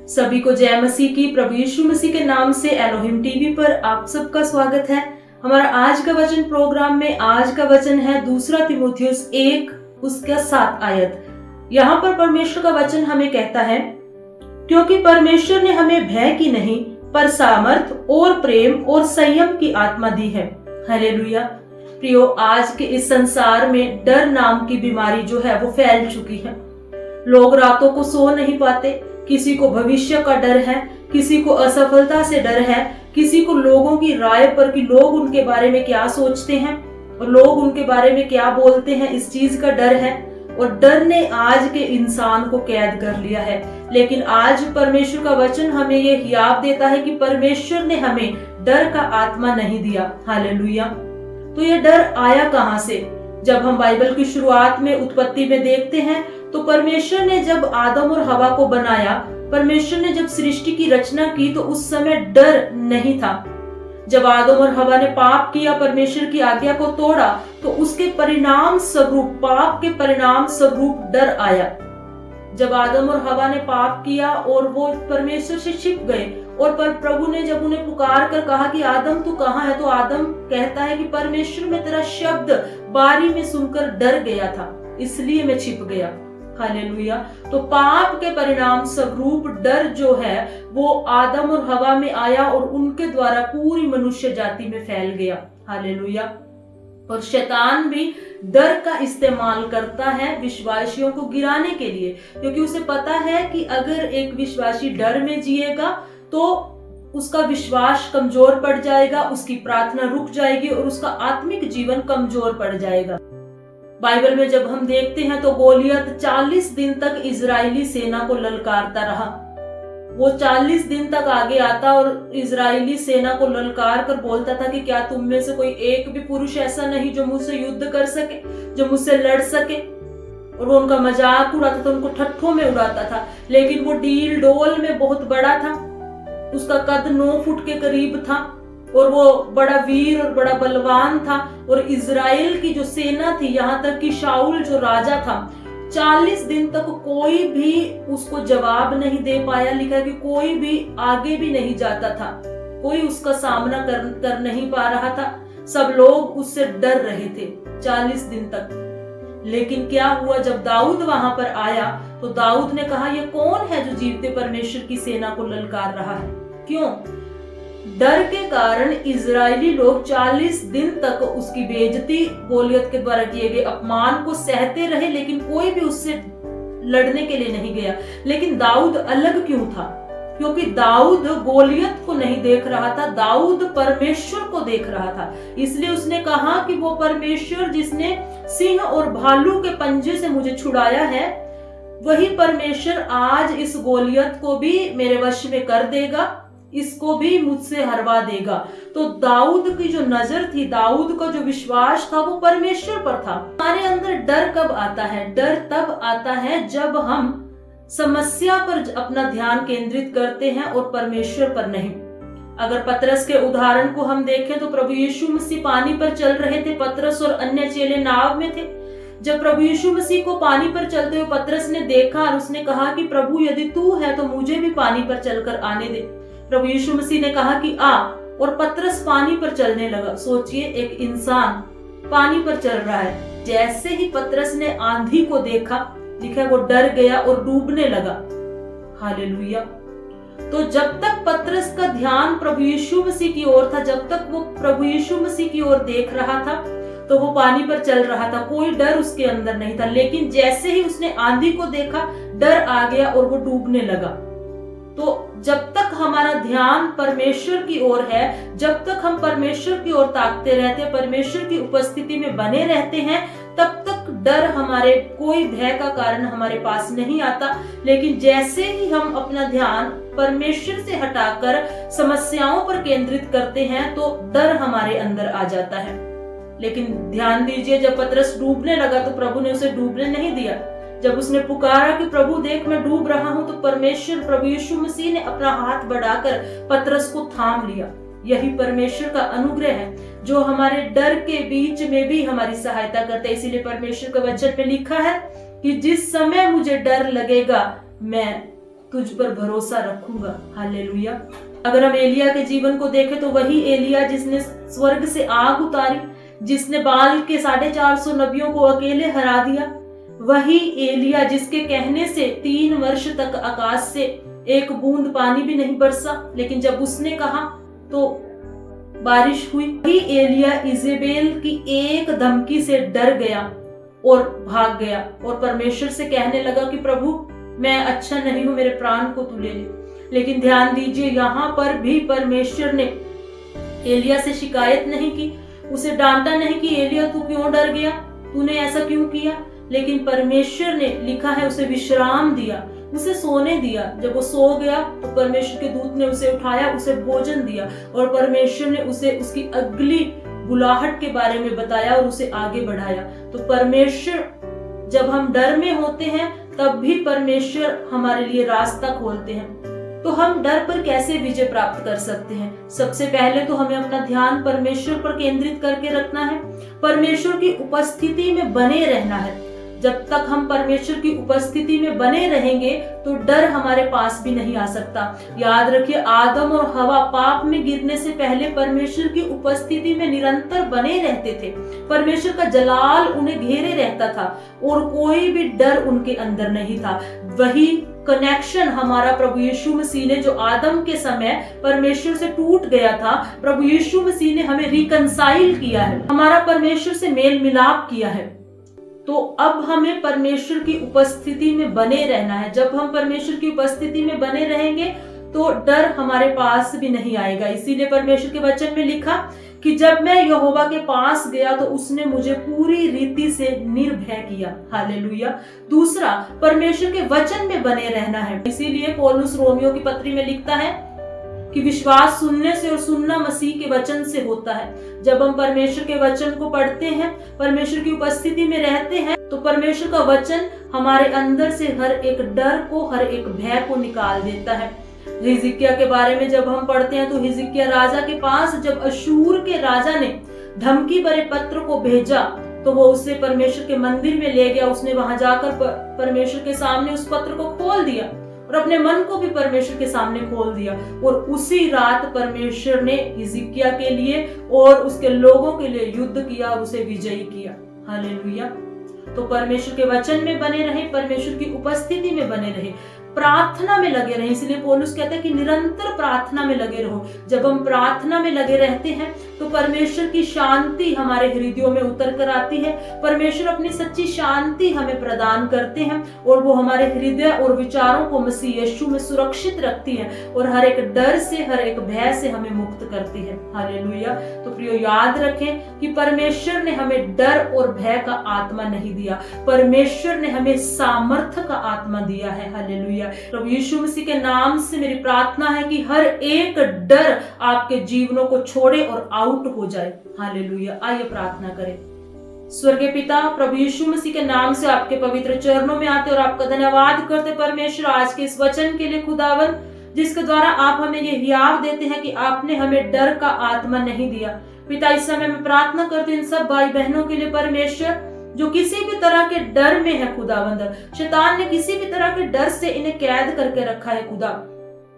सभी को जय मसीह की। प्रभु यीशु मसीह के नाम से एलोहिम टीवी पर आप सबका स्वागत है। हमारा आज का वचन प्रोग्राम में आज का वचन है 2 तीमुथियुस 1 उसका 7 आयत। यहाँ पर परमेश्वर का वचन हमें कहता है, क्योंकि परमेश्वर ने हमें भय की नहीं पर सामर्थ और प्रेम और संयम की आत्मा दी है। हालेलुया। प्रियो, आज के इस संसार में डर नाम की बीमारी जो है वो फैल चुकी है। लोग रातों को सो नहीं पाते। किसी को भविष्य का डर है, किसी को असफलता से डर है, किसी को लोगों की राय पर कि लोग उनके बारे में क्या सोचते हैं और लोग उनके बारे में क्या बोलते हैं, इस चीज का डर है। और डर ने आज के इंसान को कैद कर लिया है। लेकिन आज परमेश्वर का वचन हमें ये हियाव देता है कि परमेश्वर ने हमें डर का आत्मा नहीं दिया। हालेलुया। तो ये डर आया कहां से? जब हम बाइबल की शुरुआत में उत्पत्ति में देखते हैं तो परमेश्वर ने जब आदम और हवा को बनाया, परमेश्वर ने जब सृष्टि की रचना की तो उस समय डर नहीं था। जब आदम और हवा ने पाप किया, परमेश्वर की आज्ञा को तोड़ा, तो उसके परिणाम स्वरूप, पाप के परिणाम स्वरूप डर आया। जब आदम और हवा ने पाप किया और वो परमेश्वर से छिप गए और पर प्रभु ने जब उन्हें पुकार कर कहा कि आदम तू कहाँ है, तो आदम कहता है कि परमेश्वर मैं तेरा शब्द बारी में सुनकर डर गया था, इसलिए मैं छिप गया। हालेलुया। तो पाप के परिणाम स्वरूप डर जो है वो आदम और हवा में आया और उनके द्वारा पूरी मनुष्य जाति में फैल गया। हालेलुया। और शैतान भी डर का इस्तेमाल करता है विश्वासियों को गिराने के लिए, क्योंकि उसे पता है कि अगर एक विश्वासी डर में जिएगा तो उसका विश्वास कमजोर पड़ जाएगा, उसकी प्रार्थना रुक जाएगी और उसका आत्मिक जीवन कमजोर पड़ जाएगा। बाइबल में जब हम देखते हैं तो गोलियत 40 दिन तक इजरायली सेना को ललकारता रहा। वो 40 दिन तक आगे आता और इजरायली सेना को ललकार कर बोलता था कि क्या तुम में से कोई एक भी पुरुष ऐसा नहीं जो मुझसे युद्ध कर सके, जो मुझसे लड़ सके। और वो उनका मजाक उड़ाता था, उनको ठट्ठों में उड़ाता था। लेकिन वो डील डोल में बहुत बड़ा था, उसका कद 9 फुट के करीब था और वो बड़ा वीर और बड़ा बलवान था। और इजराइल की जो सेना थी, यहाँ तक कि शाऊल जो राजा था, 40 दिन तक कोई भी उसको जवाब नहीं दे पाया। लिखा कि कोई भी आगे भी नहीं जाता था, कोई उसका सामना कर नहीं पा रहा था। सब लोग उससे डर रहे थे 40 दिन तक। लेकिन क्या हुआ, जब दाऊद वहां पर आया तो दाऊद ने कहा, ये कौन है जो जीवते परमेश्वर की सेना को ललकार रहा है? क्यों? डर के कारण इजरायली लोग 40 दिन तक उसकी बेइज्जती, गोलियत के द्वारा किए गए अपमान को सहते रहे, लेकिन कोई भी उससे लड़ने के लिए नहीं गया। लेकिन दाऊद अलग क्यों था? क्योंकि दाऊद गोलियत को नहीं देख रहा था, दाऊद परमेश्वर को देख रहा था। इसलिए उसने कहा कि वो परमेश्वर जिसने सिंह और भालू के पंजे से मुझे छुड़ाया है, वही परमेश्वर आज इस गोलियत को भी मेरे वश में कर देगा, इसको भी मुझसे हरवा देगा। तो दाऊद की जो नजर थी, दाऊद का जो विश्वास था, वो परमेश्वर पर था। हमारे अंदर डर कब आता है? डर तब आता है जब हम समस्या पर अपना ध्यान केंद्रित करते हैं और परमेश्वर पर नहीं। अगर पतरस के उदाहरण को हम देखें तो प्रभु यीशु मसीह पानी पर चल रहे थे, पतरस और अन्य चेले नाव में थे। जब प्रभु यीशु मसीह को पानी पर चलते हुए पतरस ने देखा और उसने कहा कि प्रभु यदि तू है तो मुझे भी पानी पर चलकर आने दे। प्रभु यीशु मसीह ने कहा कि आ, और पतरस पानी पर चलने लगा। सोचिए, एक इंसान पानी पर चल रहा है। जैसे ही पतरस ने आंधी को देखा, लिखा वो डर गया और डूबने लगा। हालेलुया। तो जब तक पतरस का ध्यान प्रभु यीशु मसीह की ओर था, जब तक वो प्रभु यीशु मसीह की ओर देख रहा था, तो वो पानी पर चल रहा था, कोई डर उसके अंदर नहीं था। लेकिन जैसे ही उसने आंधी को देखा, डर आ गया और वो डूबने लगा। तो जब तक हमारा ध्यान परमेश्वर की ओर है, जब तक हम परमेश्वर की ओर ताकते रहते हैं, परमेश्वर की उपस्थिति में बने रहते हैं, तब तक डर हमारे, कोई भय का कारण हमारे पास नहीं आता। लेकिन जैसे ही हम अपना ध्यान परमेश्वर से हटाकर समस्याओं पर केंद्रित करते हैं तो डर हमारे अंदर आ जाता है। लेकिन ध्यान दीजिए, जब पतरस डूबने लगा तो प्रभु ने उसे डूबने नहीं दिया। जब उसने पुकारा कि प्रभु देख मैं डूब रहा हूं, तो परमेश्वर, प्रभु यीशु मसीह ने अपना हाथ बढ़ाकर पतरस को थाम लिया। यही परमेश्वर का अनुग्रह है जो हमारे डर के बीच में भी हमारी सहायता करता है। इसीलिए परमेश्वर के वचन में लिखा है कि जिस समय मुझे डर लगेगा मैं तुझ पर भरोसा रखूंगा। हालेलुया। अगर हम एलिया के जीवन को देखें तो वही एलिया जिसने स्वर्ग से आग उतारी, जिसने बाल के 450 नबियों को अकेले हरा दिया, वही एलिया जिसके कहने से 3 वर्ष तक आकाश से एक बूंद पानी भी नहीं बरसा, लेकिन जब उसने कहा तो बारिश हुई। वही एलिया इजेबेल की एक धमकी से डर गया और भाग गया और परमेश्वर से कहने लगा कि प्रभु मैं अच्छा नहीं हूं, मेरे प्राण को तू ले ले। लेकिन ध्यान दीजिए, यहाँ पर भी परमेश्वर ने एलिया से शिकायत नहीं की, उसे डांटा नहीं कि एलिया तू क्यों डर गया, तूने ऐसा क्यों किया, लेकिन परमेश्वर ने लिखा है उसे विश्राम दिया, उसे सोने दिया। जब वो सो गया तो परमेश्वर के दूत ने उसे उठाया, उसे भोजन दिया और परमेश्वर ने उसे उसकी अगली बुलाहट के बारे में बताया और उसे आगे बढ़ाया। तो परमेश्वर, जब हम डर में होते हैं तब भी परमेश्वर हमारे लिए रास्ता खोलते हैं। तो हम डर पर कैसे विजय प्राप्त कर सकते हैं? सबसे पहले तो हमें अपना ध्यान परमेश्वर पर केंद्रित करके रखना है, परमेश्वर की उपस्थिति में बने रहना है। जब तक हम परमेश्वर की उपस्थिति में बने रहेंगे तो डर हमारे पास भी नहीं आ सकता। याद रखिए, आदम और हवा पाप में गिरने से पहले परमेश्वर की उपस्थिति में निरंतर बने रहते थे। परमेश्वर का जलाल उन्हें घेरे रहता था और कोई भी डर उनके अंदर नहीं था। वही कनेक्शन हमारा प्रभु यीशु मसीह ने, जो आदम के समय परमेश्वर से टूट गया था, प्रभु यीशु मसीह ने हमें रिकंसाइल किया है, हमारा परमेश्वर से मेल मिलाप किया है। तो अब हमें परमेश्वर की उपस्थिति में बने रहना है। जब हम परमेश्वर की उपस्थिति में बने रहेंगे तो डर हमारे पास भी नहीं आएगा। इसीलिए परमेश्वर के वचन में लिखा कि जब मैं यहोवा के पास गया तो उसने मुझे पूरी रीति से निर्भय किया। हालेलुया। दूसरा, परमेश्वर के वचन में बने रहना है। इसीलिए पौलुस रोमियो की पत्री में लिखता है कि विश्वास सुनने से और सुनना मसीह के वचन से होता है। जब हम परमेश्वर के वचन को पढ़ते हैं, परमेश्वर की उपस्थिति में रहते हैं, तो परमेश्वर का वचन हमारे अंदर से हर एक डर को, हर एक भय को निकाल देता है। हिजकिय्याह के बारे में जब हम पढ़ते हैं तो हिजकिय्याह राजा के पास जब अशूर के राजा ने धमकी भरे पत्र को भेजा तो वो उसे परमेश्वर के मंदिर में ले गया। उसने वहां जाकर परमेश्वर के सामने उस पत्र को खोल दिया और अपने मन को भी परमेश्वर के सामने खोल दिया और उसी रात परमेश्वर ने हिजकिय्याह के लिए और उसके लोगों के लिए युद्ध किया और उसे विजयी किया। हालेलुया। तो परमेश्वर के वचन में बने रहे, परमेश्वर की उपस्थिति में बने रहे, प्रार्थना में लगे रहे। इसलिए पौलुस कहता है कि निरंतर प्रार्थना में लगे रहो। जब हम प्रार्थना में लगे रहते हैं तो परमेश्वर की शांति हमारे हृदयों में उतर कर आती है। परमेश्वर अपनी सच्ची शांति हमें प्रदान करते हैं और वो हमारे हृदय और विचारों को मसीह यीशु में सुरक्षित रखती है और हर एक डर से, हर एक भय से हमें मुक्त करती है। हालेलुया। तो प्रियो, याद रखें कि परमेश्वर ने हमें डर और भय का आत्मा नहीं दिया, परमेश्वर ने हमें सामर्थ्य का आत्मा दिया है। हालेलुया। प्रभु यीशु मसीह के नाम से मेरी प्रार्थना है कि हर एक डर आपके जीवनों को छोड़े और आउट हो जाए। हालेलुया। आइए प्रार्थना करें। स्वर्गीय पिता, प्रभु यीशु मसीह के नाम से आपके पवित्र चरणों में आते और आपका धन्यवाद करते परमेश्वर आज के इस वचन के लिए खुदावन, जिसके द्वारा आप हमें ये हियाव देते हैं कि आपने हमें डर का आत्मा नहीं दिया। पिता, इस समय मैं प्रार्थना करती हूं इन सब भाई बहनों के लिए परमेश्वर, जो किसी भी तरह के डर में है खुदावंद, शैतान ने किसी भी तरह के डर से इन्हें कैद करके रखा है खुदा,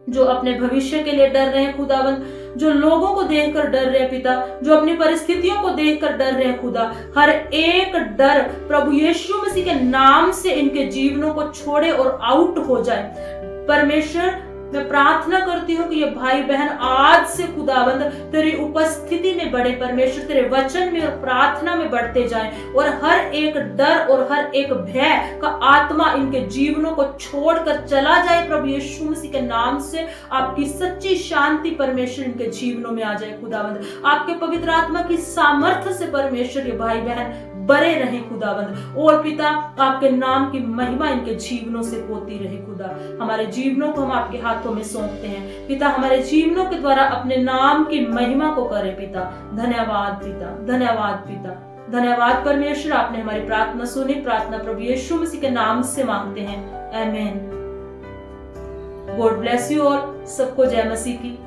जो अपने भविष्य के लिए डर रहे हैं खुदावंद, जो लोगों को देखकर डर रहे हैं पिता, जो अपनी परिस्थितियों को देखकर डर रहे हैं खुदा, हर एक डर प्रभु यीशु मसीह के नाम से इनके जीवनों को छोड़े और आउट हो जाए। परमेश्वर, मैं प्रार्थना करती हूँ कि ये भाई बहन आज से खुदावंद तेरी उपस्थिति में बढ़े, परमेश्वर तेरे वचन में और प्रार्थना में बढ़ते जाएं और हर एक डर और हर एक भय का आत्मा इनके जीवनों को छोड़कर चला जाए। प्रभु यीशु मसीह के नाम से आपकी सच्ची शांति परमेश्वर इनके जीवनों में आ जाए खुदावंद। आपके पवित्र आत्मा की सामर्थ्य से परमेश्वर ये भाई बहन बरे रहे खुदावंद, और पिता आपके नाम की महिमा इनके जीवनों से होती रहे खुदा। हमारे जीवनों को हम आपके हाथों में सौंपते हैं पिता, हमारे जीवनों के द्वारा अपने नाम की महिमा को करे पिता। धन्यवाद पिता, धन्यवाद पिता, धन्यवाद परमेश्वर, आपने हमारी प्रार्थना सुनी। प्रार्थना प्रभु यीशु मसीह के नाम से मांगते हैं, आमीन। गॉड ब्लेस यू और सबको जय मसीह की।